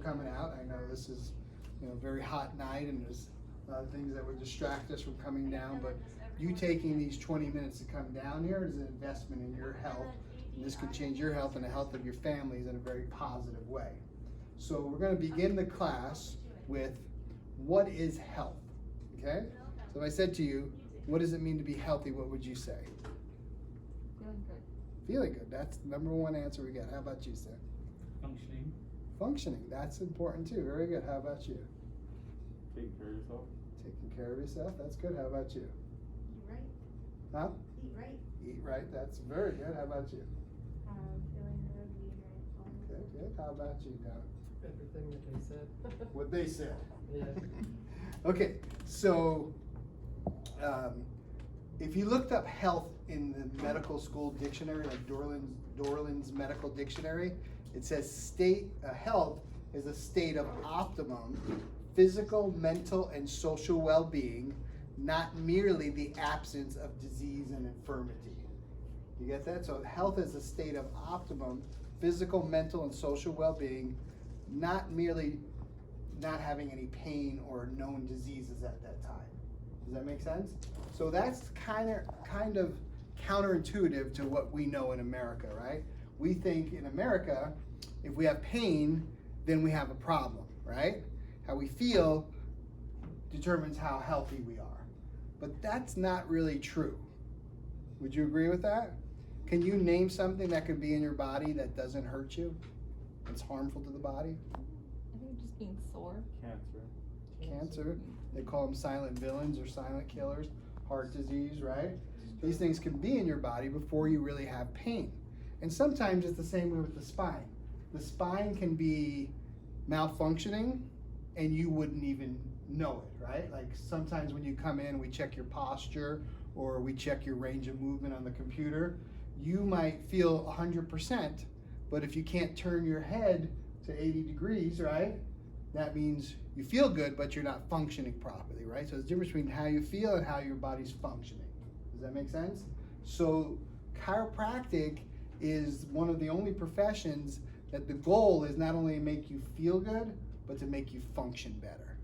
coming out. I know this is, a very hot night, and there's a lot of things that would distract us from coming down, but you taking these 20 minutes to come down here is an investment in your health, and this can change your health and the health of your families in a very positive way. So we're going to begin the class with, what is health? Okay? So if I said to you, what does it mean to be healthy, what would you say? Feeling good. Feeling good. That's the number one answer we got. How about you, Sam? Functioning. Functioning. That's important too. Very good. How about you? Taking care of yourself. Taking care of yourself. That's good. How about you? Eat right. Huh? Eat right. Eat right. That's very good. How about you? Feeling good, eating right. Okay, good. How about you, Don? Everything that they said. What they said. Yeah. Okay, so if you looked up health in the medical school dictionary, like Dorland's medical dictionary, it says health is a state of optimum physical, mental, and social well-being, not merely the absence of disease and infirmity. You get that? So health is a state of optimum physical, mental, and social well-being, not merely not having any pain or known diseases at that time. Does that make sense? So that's kind of counterintuitive to what we know in America, right? We think in America, if we have pain, then we have a problem, right? How we feel determines how healthy we are. But that's not really true. Would you agree with that? Can you name something that could be in your body that doesn't hurt you? It's harmful to the body? I think just being sore. Cancer. They call them silent villains or silent killers. Heart disease, right? These things can be in your body before you really have pain. And sometimes it's the same way with the spine. The spine can be malfunctioning and you wouldn't even know it, right? Like sometimes when you come in, we check your posture or we check your range of movement on the computer. You might feel 100%, but if you can't turn your head to 80 degrees, right? That means you feel good, but you're not functioning properly, right? So there's a difference between how you feel and how your body's functioning. Does that make sense? So chiropractic is one of the only professions that the goal is not only to make you feel good, but to make you function better.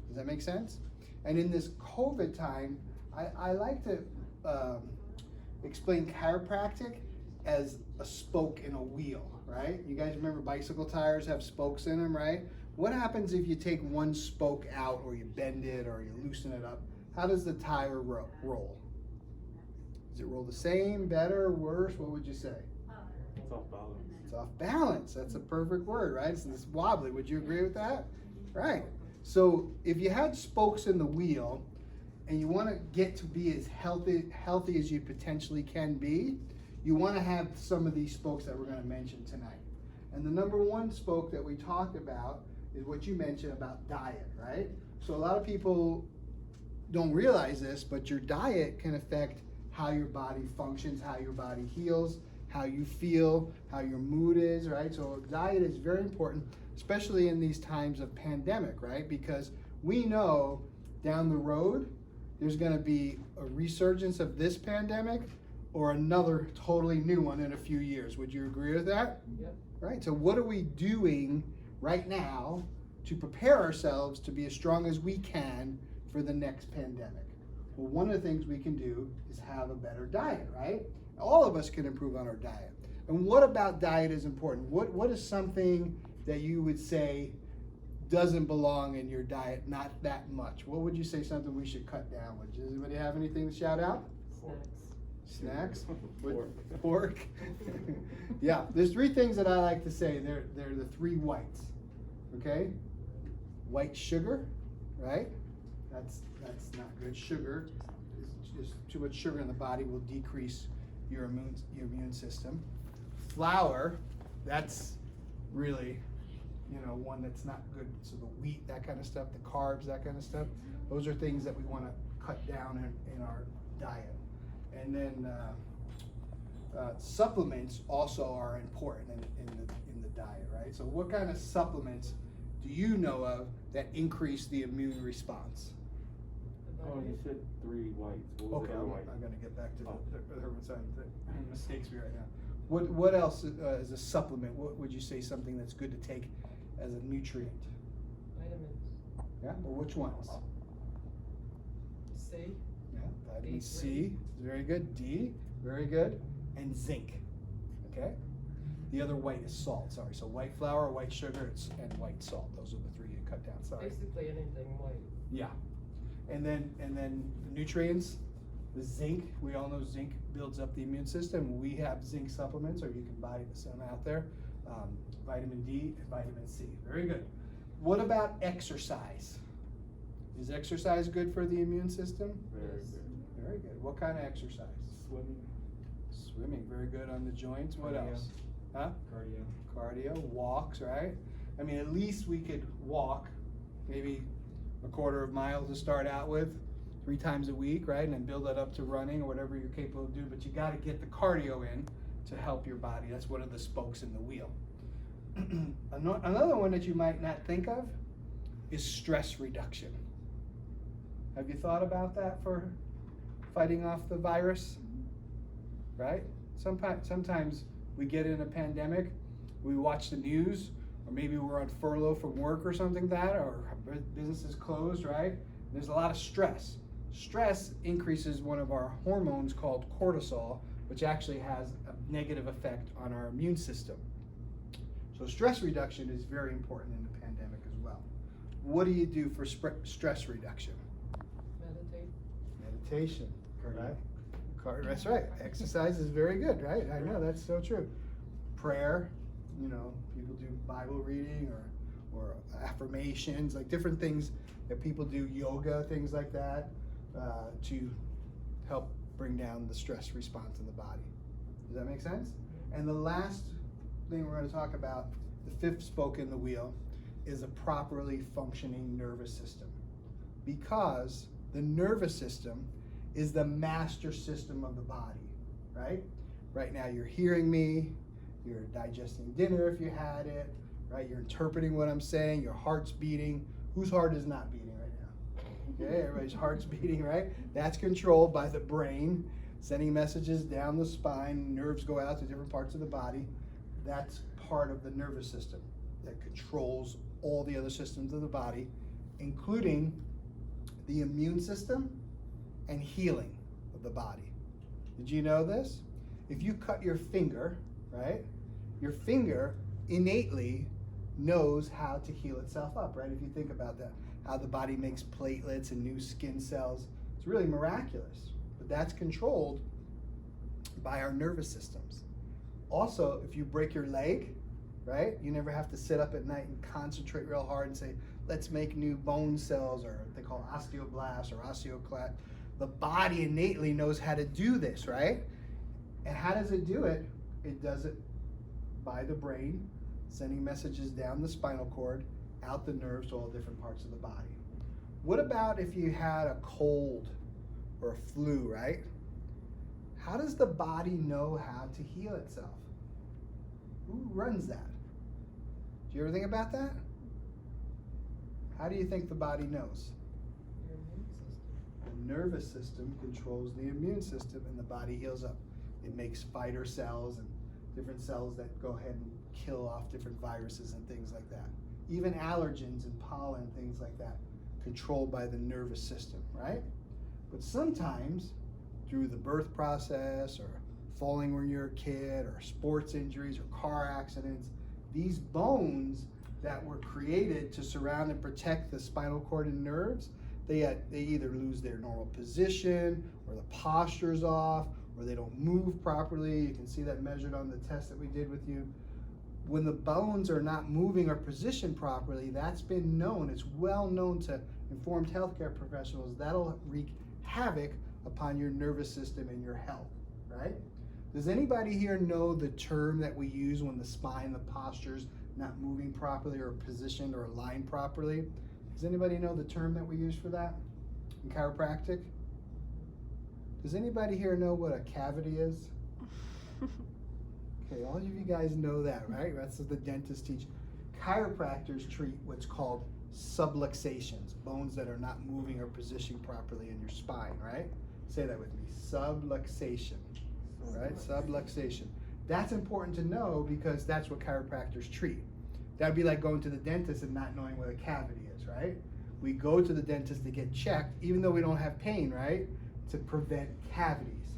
Does that make sense? And in this COVID time, I like to explain chiropractic as a spoke in a wheel, right? You guys remember bicycle tires have spokes in them, right? What happens if you take one spoke out or you bend it or you loosen it up? How does the tire roll? Does it roll the same, better, worse? What would you say? It's off balance. It's off balance. That's a perfect word, right? It's wobbly. Would you agree with that? Right. So if you had spokes in the wheel and you want to get to be as healthy as you potentially can be, you want to have some of these spokes that we're going to mention tonight. And the number one spoke that we talked about is what you mentioned about diet, right? So a lot of people don't realize this, but your diet can affect how your body functions, how your body heals, how you feel, how your mood is, right? So diet is very important, especially in these times of pandemic, right? Because we know down the road, there's gonna be a resurgence of this pandemic or another totally new one in a few years. Would you agree with that? Yep. Right, so what are we doing right now to prepare ourselves to be as strong as we can for the next pandemic? Well, one of the things we can do is have a better diet, right? All of us can improve on our diet. And what about diet is important? What is something that you would say doesn't belong in your diet, not that much? What would you say something we should cut down? Does anybody have anything to shout out? Snacks? Pork. Yeah, there's three things that I like to say. They're the three whites. Okay? White sugar, right? That's not good. Sugar is too much sugar in the body will decrease your immune system. Flour, that's really, one that's not good. So the wheat, that kind of stuff, the carbs, that kind of stuff, those are things that we want to cut down in our diet. And then supplements also are important in the diet, right? So what kind of supplements do you know of that increase the immune response? Oh, you said three whites. What was Okay, the other I'm white? gonna get back to the herbicide that mistakes me right now. What else is a supplement? What would you say something that's good to take as a nutrient? Vitamins. Yeah, well, which ones? C. Yeah, vitamin D3. C is very good. D, very good. And zinc. Okay? The other white is salt, sorry. So white flour, white sugar, and white salt. Those are the three you cut down, sorry. Basically anything white. Yeah. And then the nutrients, the zinc, we all know zinc builds up the immune system. We have zinc supplements, or you can buy some out there. Vitamin D and vitamin C. Very good. What about exercise? Is exercise good for the immune system? Very Yes. good. Very good. What kind of exercise? Swimming. Swimming, very good on the joints. What Cardio. else? Huh? Cardio. Cardio, walks, right? I mean, at least we could walk maybe a quarter of a mile to start out with, 3 times a week, right? And then build that up to running or whatever you're capable of doing. But you got to get the cardio in to help your body. That's one of the spokes in the wheel. Another one that you might not think of is stress reduction. Have you thought about that for fighting off the virus? Right? Sometimes we get in a pandemic, we watch the news, or maybe we're on furlough from work or something like that, or business is closed, right? There's a lot of stress. Stress increases one of our hormones called cortisol, which actually has a negative effect on our immune system. So stress reduction is very important in the pandemic as well. What do you do for stress reduction? Meditate. Meditation, right? That's right. Exercise is very good, right? I know, that's so true. Prayer, you know, people do Bible reading or affirmations, like different things that people do, yoga, things like that, to help bring down the stress response in the body. Does that make sense? And the last thing we're going to talk about, the 5th spoke in the wheel, is a properly functioning nervous system. Because the nervous system is the master system of the body, right? Right now you're hearing me, you're digesting dinner if you had it, right? You're interpreting what I'm saying, your heart's beating. Whose heart is not beating right now? Okay, everybody's heart's beating, right? That's controlled by the brain, sending messages down the spine, nerves go out to different parts of the body. That's part of the nervous system that controls all the other systems of the body, including the immune system and healing of the body. Did you know this? If you cut your finger, right, your finger innately knows how to heal itself up, right? If you think about that, how the body makes platelets and new skin cells, it's really miraculous. But that's controlled by our nervous systems. Also, if you break your leg, right, you never have to sit up at night and concentrate real hard and say, let's make new bone cells, or what they call osteoblasts or osteoclast. The body innately knows how to do this, right? And how does it do it? It does it by the brain, sending messages down the spinal cord, out the nerves to all different parts of the body. What about if you had a cold or a flu, right? How does the body know how to heal itself? Who runs that? Do you ever think about that? How do you think the body knows? Your immune system. The nervous system controls the immune system, and the body heals up. It makes fighter cells and different cells that go ahead and kill off different viruses and things like that. Even allergens and pollen, things like that, controlled by the nervous system, right? But sometimes, through the birth process or falling when you're a kid or sports injuries or car accidents, these bones that were created to surround and protect the spinal cord and nerves, they either lose their normal position, or the posture's off, or they don't move properly. You can see that measured on the test that we did with you. When the bones are not moving or positioned properly, that's been known, it's well known to informed healthcare professionals, that'll wreak havoc upon your nervous system and your health, right? Does anybody here know the term that we use when the spine, the posture's not moving properly or positioned or aligned properly? Does anybody know the term that we use for that in chiropractic? Does anybody here know what a cavity is? Okay, all of you guys know that, right? That's what the dentists teach. Chiropractors treat what's called subluxations, bones that are not moving or positioned properly in your spine, right? Say that with me, subluxation, right? Subluxation. That's important to know because that's what chiropractors treat. That'd be like going to the dentist and not knowing where the cavity is, right? We go to the dentist to get checked, even though we don't have pain, right? To prevent cavities.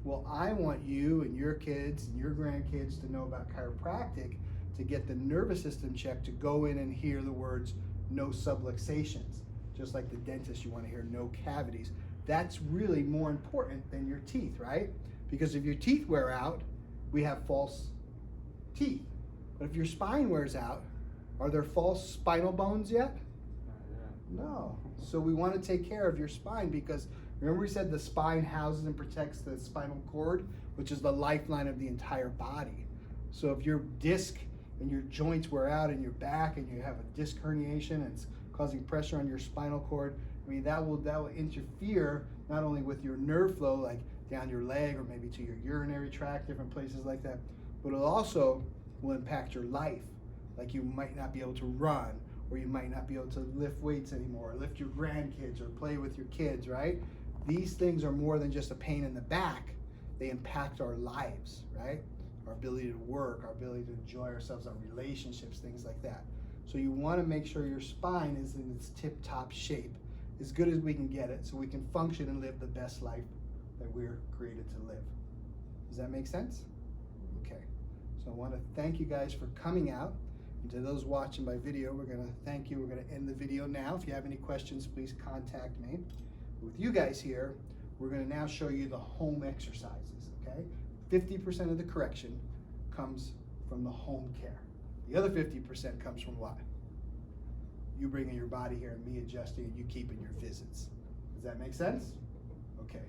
Well, I want you and your kids and your grandkids to know about chiropractic to get the nervous system checked, to go in and hear the words no subluxations. Just like the dentist, you want to hear no cavities. That's really more important than your teeth, right? Because if your teeth wear out, we have false teeth. But if your spine wears out, are there false spinal bones yet? No. So we want to take care of your spine, because remember we said the spine houses and protects the spinal cord, which is the lifeline of the entire body. So if your disc and your joints wear out in your back and you have a disc herniation and it's causing pressure on your spinal cord, I mean, that will interfere not only with your nerve flow, like down your leg or maybe to your urinary tract, different places like that, but it also will impact your life. Like you might not be able to run, or you might not be able to lift weights anymore, or lift your grandkids, or play with your kids, right? These things are more than just a pain in the back. They impact our lives, right? Our ability to work, our ability to enjoy ourselves, our relationships, things like that. So you want to make sure your spine is in its tip-top shape, as good as we can get it, so we can function and live the best life that we're created to live. Does that make sense? Okay. So I want to thank you guys for coming out. And to those watching by video, we're going to thank you. We're going to end the video now. If you have any questions, please contact me. With you guys here, we're going to now show you the home exercises, okay? 50% of the correction comes from the home care. The other 50% comes from what? You bringing your body here and me adjusting and you keeping your visits. Does that make sense? Okay.